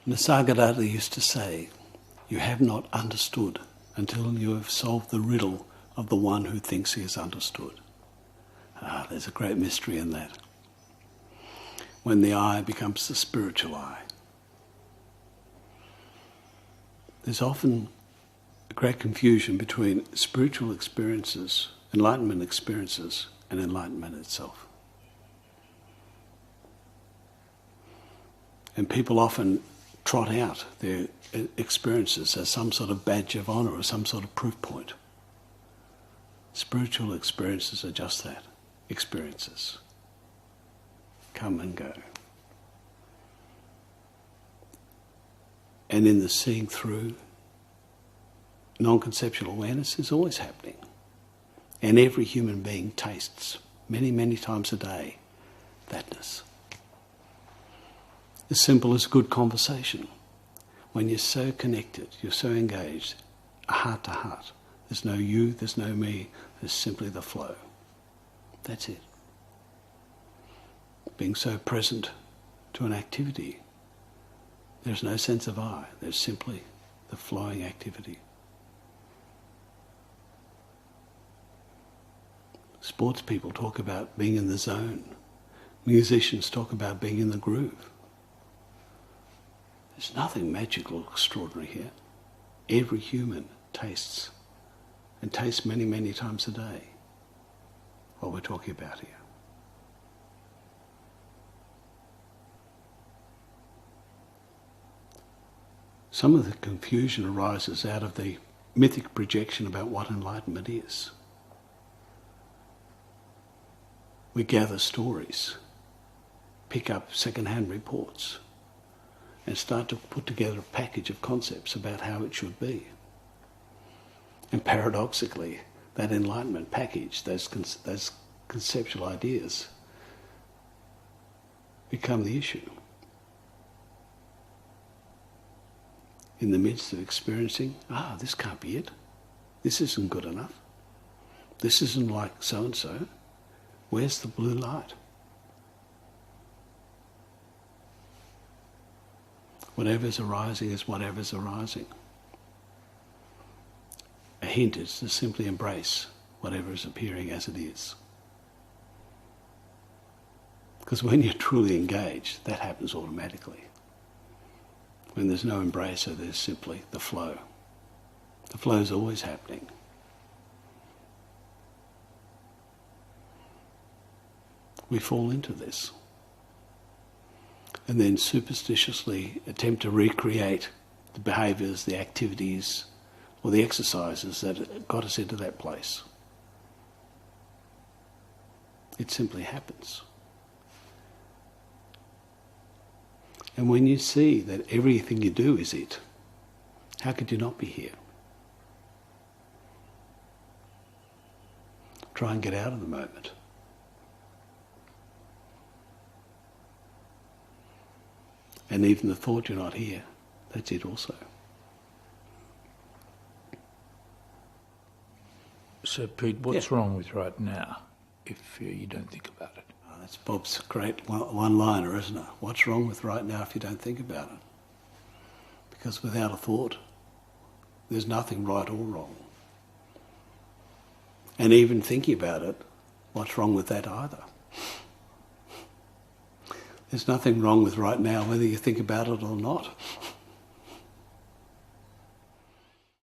Nisargadatta used to say, "You have not understood until you have solved the riddle of the one who thinks he has understood." There's a great mystery in that. When the I becomes the spiritual I. There's often a great confusion between spiritual experiences, enlightenment experiences, and enlightenment itself. And people often trot out their experiences as some sort of badge of honour or some sort of proof point. Spiritual experiences are just that, experiences. Come and go. And in the seeing through, non-conceptual awareness is always happening. And every human being tastes, many, many times a day, thatness. As simple as good conversation. When you're so connected, you're so engaged, heart to heart. There's no you, there's no me, there's simply the flow. That's it. Being so present to an activity, there's no sense of I, there's simply the flowing activity. Sports people talk about being in the zone. Musicians talk about being in the groove. There's nothing magical or extraordinary here. Every human tastes, and tastes many, many times a day, what we're talking about here. Some of the confusion arises out of the mythic projection about what enlightenment is. We gather stories, pick up second-hand reports, and start to put together a package of concepts about how it should be. And paradoxically, that enlightenment package, those conceptual ideas, become the issue. In the midst of experiencing, this can't be it. This isn't good enough. This isn't like so-and-so. Where's the blue light? Whatever's arising is whatever's arising. A hint is to simply embrace whatever is appearing as it is. Because when you're truly engaged, that happens automatically. When there's no embracer, there's simply the flow. The flow is always happening. We fall into this. And then superstitiously attempt to recreate the behaviours, the activities, or the exercises that got us into that place. It simply happens. And when you see that everything you do is it, how could you not be here? Try and get out of the moment. And even the thought you're not here, that's it also. So Pete, what's wrong with right now if you don't think about it? That's Bob's great one-liner, isn't it? What's wrong with right now if you don't think about it? Because without a thought, there's nothing right or wrong. And even thinking about it, what's wrong with that either? There's nothing wrong with right now whether you think about it or not.